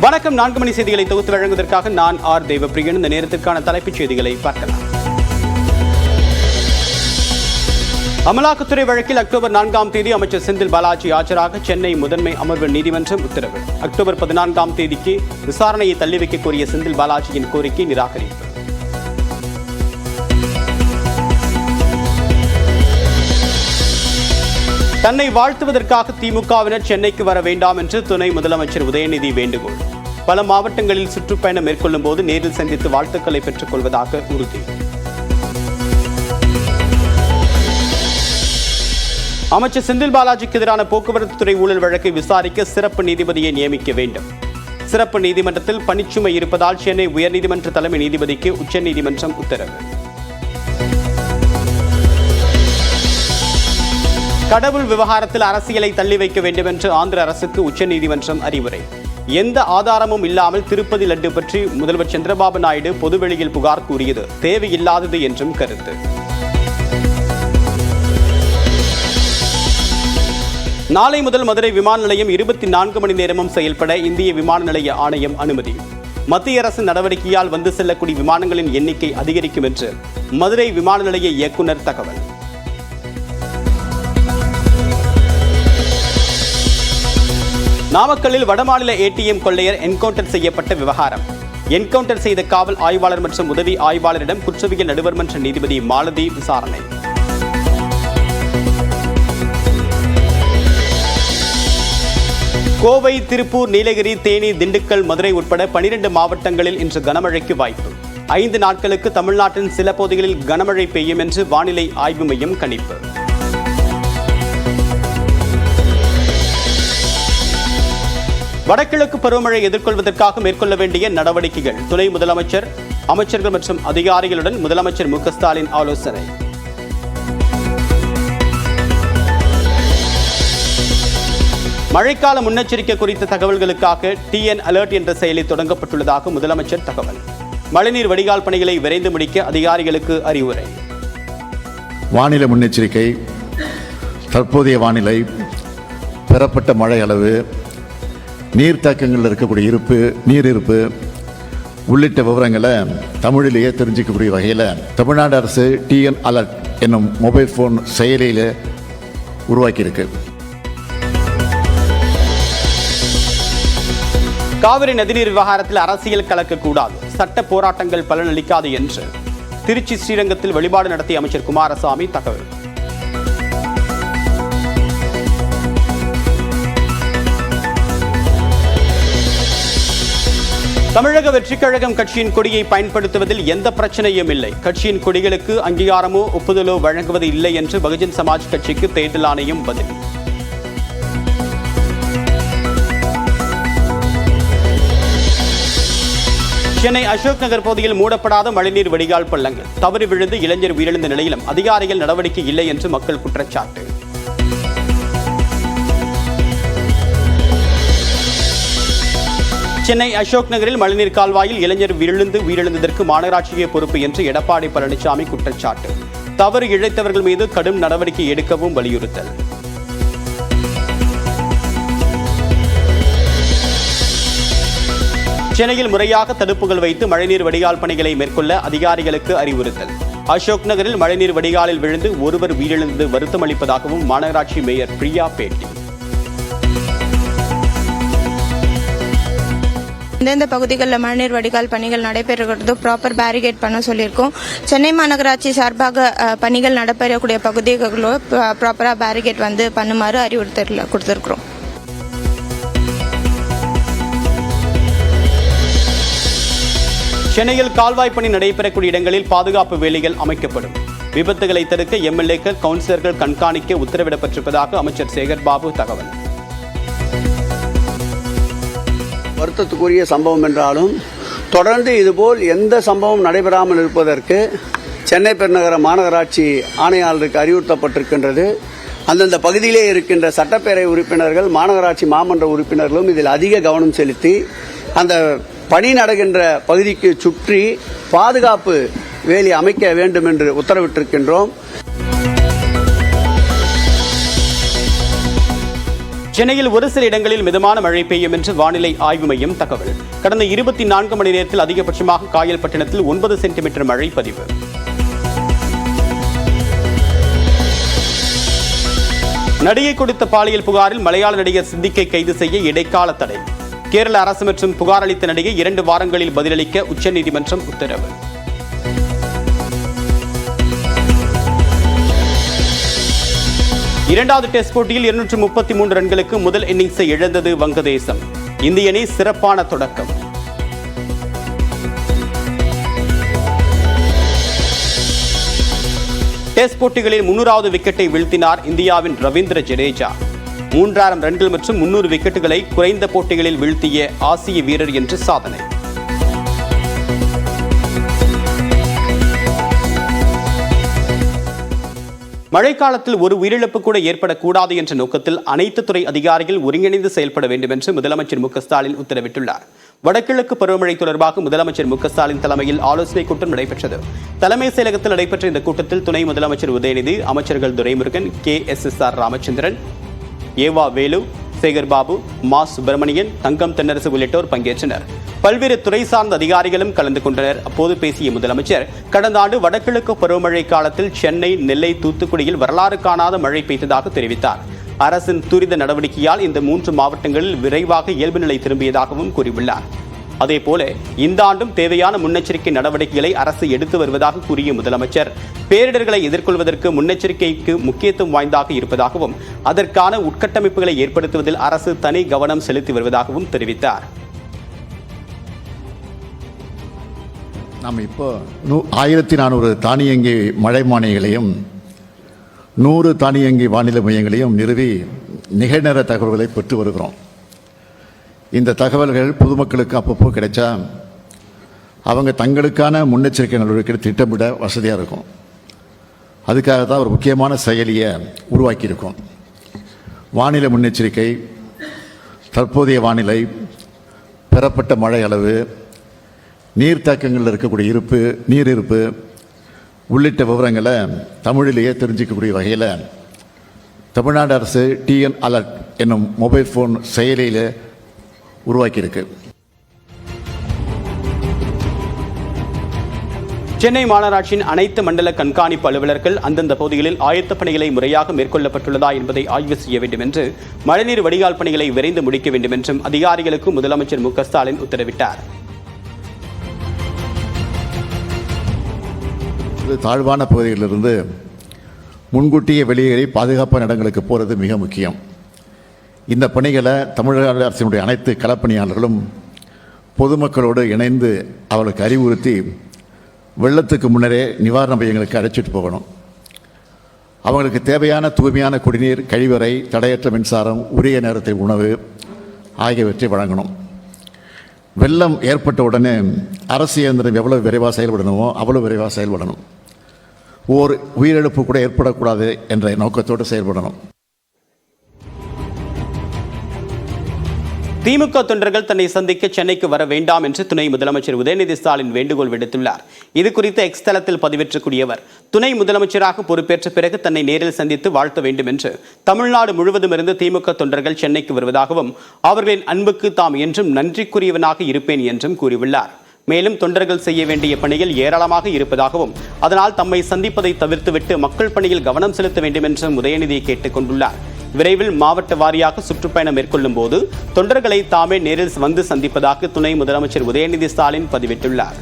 வணக்கம். 4 மணி செய்திகளை தொகுத்து வழங்குவதற்காக நான் ஆர் தேவப்பிரியன். இந்த நேரத்திற்கான தலைப்புச் செய்திகளை பார்க்கலாம். அமலாக்கத்துறை வழக்கில் அக்டோபர் 4ஆம் தேதி அமைச்சர் செந்தில் பாலாஜி ஆஜராக சென்னை முதன்மை அமர்வு நீதிமன்றம் உத்தரவு. அக்டோபர் 14ஆம் தேதிக்கு விசாரணையை தள்ளி வைக்க கோரிய செந்தில் பாலாஜியின் கோரிக்கை நிராகரிப்பு. தன்னை வாழ்த்துவதற்காக திமுகவினர் சென்னைக்கு வர வேண்டாம் என்று துணை முதலமைச்சர் உதயநிதி வேண்டுகோள். பல மாவட்டங்களில் சுற்றுப்பயணம் மேற்கொள்ளும் போது நேரில் சந்தித்து வாழ்த்துக்களை பெற்றுக் கொள்வதாக உறுதி. அமைச்சர் செந்தில் பாலாஜிக்கு எதிரான போக்குவரத்து துறை ஊழல் வழக்கை விசாரிக்க சிறப்பு நீதிபதியை நியமிக்க வேண்டும். சிறப்பு நீதிமன்றத்தில் பணிச்சுமை இருப்பதால் சென்னை உயர்நீதிமன்ற தலைமை நீதிபதிக்கு உச்சநீதிமன்றம் உத்தரவு. கடவுள் விவகாரத்தில் அரசியலை தள்ளி வைக்க வேண்டும் என்று ஆந்திர அரசுக்கு உச்சநீதிமன்றம் அறிவுரை. எந்த ஆதாரமும் இல்லாமல் திருப்பதி லட்டு பற்றி முதல்வர் சந்திரபாபு நாயுடு பொதுவெளியில் புகார் கூறியது தேவையில்லாதது என்றும் கருத்து. நாளை முதல் மதுரை விமான நிலையம் 24 மணி நேரமும் செயல்பட இந்திய விமான நிலைய ஆணையம் அனுமதி. மத்திய அரசு நடவடிக்கையால் வந்து செல்லக்கூடிய விமானங்களின் எண்ணிக்கை அதிகரிக்கும் என்று மதுரை விமான நிலைய இயக்குநர் தகவல். நாமக்கல்லில் வடமாநில ஏடிஎம் கொள்ளையர் என்கவுண்டர் செய்யப்பட்ட விவகாரம். என்கவுண்டர் செய்த காவல் ஆய்வாளர் மற்றும் உதவி ஆய்வாளரிடம் குற்றவியல் நடுவர் மன்ற நீதிபதி மாலதி விசாரணை. கோவை, திருப்பூர், நீலகிரி, தேனி, திண்டுக்கல், மதுரை உட்பட 12 மாவட்டங்களில் இன்று கனமழைக்கு வாய்ப்பு. 5 நாட்களுக்கு தமிழ்நாட்டின் சில பகுதிகளில் கனமழை பெய்யும் என்று வானிலை ஆய்வு மையம் கணிப்பு. வடகிழக்கு பருவமழை எதிர்கொள்வதற்காக மேற்கொள்ள வேண்டிய நடவடிக்கைகள். துணை முதலமைச்சர், அமைச்சர்கள் மற்றும் அதிகாரிகளுடன் முதலமைச்சர் மு க ஸ்டாலின் ஆலோசனை. மழைக்கால முன்னெச்சரிக்கை குறித்த தகவல்களுக்காக டிஎன் அலர்ட் என்ற செயலி தொடங்கப்பட்டுள்ளதாக முதலமைச்சர் தகவல். மழைநீர் வடிகால் பணிகளை விரைந்து முடிக்க அதிகாரிகளுக்கு அறிவுரை. வானிலை முன்னெச்சரிக்கை, தற்போதைய வானிலை, பெறப்பட்ட மழை அளவு, நீர்த்தேக்கங்களில் இருக்கக்கூடிய இருப்பு, நீர் இருப்பு உள்ளிட்ட விவரங்களை தமிழிலேயே தெரிஞ்சிக்கக்கூடிய வகையில் தமிழ்நாடு அரசு டிஎன் அலர்ட் என்னும் மொபைல் ஃபோன் செயலியில் உருவாக்கியிருக்கு. காவிரி நதிநீர் விவகாரத்தில் அரசியல் கலக்கக்கூடாது, சட்ட போராட்டங்கள் பலனளிக்காது என்று திருச்சி ஸ்ரீரங்கத்தில் வழிபாடு நடத்திய அமைச்சர் குமாரசாமி தகவல். தமிழக வெற்றிக் கழகம் கட்சியின் கொடியை பயன்படுத்துவதில் எந்த பிரச்சனையும் இல்லை. கட்சியின் கொடிகளுக்கு அங்கீகாரமோ ஒப்புதலோ வழங்குவது இல்லை என்று பகுஜன் சமாஜ் கட்சிக்கு தேர்தல் ஆணையம் பதில். சென்னை அசோக் நகர் பகுதியில் மூடப்படாத மழைநீர் வடிகால் பள்ளங்கள். தவறி விழுந்து இளைஞர் உயிரிழந்த நிலையிலும் அதிகாரிகள் நடவடிக்கை இல்லை என்று மக்கள் குற்றச்சாட்டு. சென்னை அசோக் நகரில் மழைநீர் கால்வாயில் இளைஞர் உயிரிழந்ததற்கு மாநகராட்சியே பொறுப்பு என்று எடப்பாடி பழனிசாமி குற்றச்சாட்டு. தவறு இழைத்தவர்கள் மீது கடும் நடவடிக்கை எடுக்கவும் வலியுறுத்தல். சென்னையில் முறையாக தடுப்புகள் வைத்து மழைநீர் வடிகால் பணிகளை மேற்கொள்ள அதிகாரிகளுக்கு அறிவுறுத்தல். அசோக் நகரில் மழைநீர் வடிகாலில் விழுந்து ஒருவர் உயிரிழந்தது வருத்தமளிப்பதாகவும் மாநகராட்சி மேயர் பிரியா பேட்டி. எந்தெந்த பகுதிகளில் மழைநீர் வடிகால் பணிகள் நடைபெறுகிறதோ ப்ராப்பர் பேரிகேட் பண்ண சொல்லியிருக்கோம். சென்னை மாநகராட்சி சார்பாக பணிகள் நடைபெறக்கூடிய பகுதிகளோ ப்ராப்பராக பேரிகேட் பண்ணுமாறு அறிவுறுத்தல் கொடுத்துருக்குறோம். சென்னையில் கால்வாய் பணி நடைபெறக்கூடிய இடங்களில் பாதுகாப்பு வேலிகள் அமைக்கப்படும். விபத்துகளை தடுக்க எம்எல்ஏக்கள், கவுன்சிலர்கள் கண்காணிக்க உத்தரவிடப்பட்டிருப்பதாக அமைச்சர் சேகர்பாபு தகவல். வருத்தத்துக்குரிய சம்பவம் என்றாலும் தொடர்ந்து இதுபோல் எந்த சம்பவம் நடைபெறாமல் இருப்பதற்கு சென்னை பெருநகர மாநகராட்சி ஆணையாளருக்கு அறிவுறுத்தப்பட்டிருக்கின்றது. அந்தந்த பகுதியிலே இருக்கின்ற சட்டப்பேரவை உறுப்பினர்கள், மாநகராட்சி மாமன்ற உறுப்பினர்களும் இதில் அதிக கவனம் செலுத்தி அந்த பணி நடக்கின்ற பகுதிக்கு சுற்றி பாதுகாப்பு வேலி அமைக்க வேண்டும் என்று உத்தரவிட்டிருக்கின்றோம். சென்னையில் ஒரு சில இடங்களில் மிதமான மழை பெய்யும் என்று வானிலை ஆய்வு மையம் தகவல். கடந்த 24 மணி நேரத்தில் அதிகபட்சமாக காயல்பட்டினத்தில் 9 சென்டிமீட்டர் மழை பதிவு. நடிகை கொடுத்த பாலியல் புகாரில் மலையாள நடிகர் சித்திக்கை கைது செய்ய இடைக்கால தடை. கேரள அரசு மற்றும் புகார் அளித்த நடிகை 2 வாரங்களில் பதிலளிக்க உச்சநீதிமன்றம் உத்தரவு. இரண்டாவது டெஸ்ட் போட்டியில் 233 ரன்களுக்கு முதல் இன்னிங்ஸை இழந்தது வங்கதேசம். இந்திய அணி சிறப்பான தொடக்கம். டெஸ்ட் போட்டிகளில் 300வது விக்கெட்டை வீழ்த்தினார் இந்தியாவின் ரவீந்திர ஜடேஜா. 3000 ரன்கள் மற்றும் 300 விக்கெட்டுகளை குறைந்த போட்டிகளில் வீழ்த்திய ஆசிய வீரர் என்று சாதனை. மழைக்காலத்தில் ஒரு உயிரிழப்பு கூட ஏற்படக்கூடாது என்ற நோக்கத்தில் அனைத்து துறை அதிகாரிகள் ஒருங்கிணைந்து செயல்பட வேண்டும் என்று முதலமைச்சர் மு.க.ஸ்டாலின் உத்தரவிட்டுள்ளார். வடகிழக்கு பருவமழை தொடர்பாக முதலமைச்சர் மு.க.ஸ்டாலின் தலைமையில் ஆலோசனைக் கூட்டம் நடைபெற்றது. தலைமைச் செயலகத்தில் நடைபெற்ற இந்த கூட்டத்தில் துணை முதலமைச்சர் உதயநிதி, அமைச்சர்கள் துரைமுருகன், KSSR ராமச்சந்திரன், ஏவா வேலு, சேகர் பாபு, மா சுப்பிரமணியன், தங்கம் தென்னரசு உள்ளிட்டோர் பங்கேற்றனர். பல்வேறு துறை சார்ந்த அதிகாரிகளும் கலந்து கொண்டனர். அப்போது பேசிய முதலமைச்சர், கடந்த ஆண்டு வடகிழக்கு பருவமழை காலத்தில் சென்னை, நெல்லை, தூத்துக்குடியில் வரலாறு காணாத மழை பெய்ததாக தெரிவித்தார். அரசின் துரித நடவடிக்கையால் இந்த 3 மாவட்டங்களில் விரைவாக இயல்பு நிலை திரும்பியதாகவும் கூறியுள்ளார். அதேபோல இந்த ஆண்டும் தேவையான முன்னெச்சரிக்கை நடவடிக்கைகளை அரசு எடுத்து வருவதாக கூறிய முதலமைச்சர், பேரிடர்களை எதிர்கொள்வதற்கு முன்னெச்சரிக்கைக்கு முக்கியத்துவம் வாய்ந்ததாக இருப்பதாகவும் அதற்கான உட்கட்டமைப்புகளை ஏற்படுத்துவதில் அரசு தனி கவனம் செலுத்தி வருவதாகவும் தெரிவித்தார். நாம் இப்போ 1400 தானியங்கி மழை மானியங்களையும் 100 தானியங்கி வானிலை மையங்களையும் நிறுவி நிகழ்நேர தகவல்களை பெற்று வருகிறோம். இந்த தகவல்கள் பொதுமக்களுக்கு அப்பப்போ கிடைச்சா அவங்க தங்களுக்கான முன்னெச்சரிக்கை நடவடிக்கை திட்டமிட வசதியாக இருக்கும். அதுக்காக தான் ஒரு முக்கியமான செயலியை உருவாக்கியிருக்கோம். வானிலை முன்னெச்சரிக்கை, தற்போதைய வானிலை, பெறப்பட்ட மழை அளவு, நீர்த்தேக்கங்களில் இருக்கக்கூடிய நீர் இருப்பு உள்ளிட்ட விவரங்களை தமிழிலேயே தெரிஞ்சிக்கக்கூடிய வகையில் தமிழ்நாடு அரசு TN அலர்ட் என்னும் மொபைல் ஃபோன் செயலியில் உருவாக்கியிருக்கு. சென்னை மாநகராட்சியின் அனைத்து மண்டல கண்காணிப்பு அலுவலர்கள் அந்தந்த பகுதிகளில் ஆயத்த பணிகளை முறையாக மேற்கொள்ளப்பட்டுள்ளதா என்பதை ஆய்வு செய்ய வேண்டும் என்று, மழைநீர் வடிகால் பணிகளை விரைந்து முடிக்க வேண்டும் என்றும் அதிகாரிகளுக்கு முதலமைச்சர் மு.க.ஸ்டாலின் உத்தரவிட்டார். தாழ்வான பகுதிகளிலிருந்து முன்கூட்டியே வெளியேறி பாதுகாப்பான இடங்களுக்கு போகிறது மிக முக்கியம். இந்த பணிகளை தமிழக அரசினுடைய அனைத்து களப்பணியாளர்களும் பொதுமக்களோடு இணைந்து அவர்களுக்கு அறிவுறுத்தி வெள்ளத்துக்கு முன்னரே நிவாரண மையங்களுக்கு அழைச்சிட்டு போகணும். அவங்களுக்கு தேவையான தூய்மையான குடிநீர், கழிவறை, தடையற்ற மின்சாரம், உரிய நேரத்தில் உணவு ஆகியவற்றை வழங்கணும். வெள்ளம் ஏற்பட்ட உடனே அரசு இயந்திரம் எவ்வளவு விரைவாக செயல்படணுமோ அவ்வளவு விரைவாக செயல்படணும். ஓர் உயிரிழப்பு கூட ஏற்படக்கூடாது என்ற நோக்கத்தோடு செயல்படணும். திமுக தொண்டர்கள் தன்னை சந்திக்க சென்னைக்கு வர வேண்டாம் என்று துணை முதலமைச்சர் உதயநிதி ஸ்டாலின் வேண்டுகோள் விடுத்துள்ளார். இது குறித்து எக்ஸ் தளத்தில் பதிவேற்றக்கூடிய அவர், துணை முதலமைச்சராக பொறுப்பேற்ற பிறகு தன்னை நேரில் சந்தித்து வாழ்த்த வேண்டும் என்று தமிழ்நாடு முழுவதும் இருந்து திமுக தொண்டர்கள் சென்னைக்கு வருவதாகவும் அவர்களின் அன்புக்கு தாம் என்றும் நன்றிக்குரியவனாக இருப்பேன் என்றும் கூறியுள்ளார். மேலும் தொண்டர்கள் செய்ய வேண்டிய பணிகள் ஏராளமாக இருப்பதாகவும் அதனால் தம்மை சந்திப்பதை தவிர்த்துவிட்டு மக்கள் பணியில் கவனம் செலுத்த வேண்டும் என்றும் உதயநிதி கேட்டுக் கொண்டுள்ளார். விரைவில் மாவட்ட வாரியாக சுற்றுப்பயணம் மேற்கொள்ளும் போது தொண்டர்களை தாமே நேரில் வந்து சந்திப்பதாக துணை முதலமைச்சர் உதயநிதி ஸ்டாலின் பதிவிட்டுள்ளார்.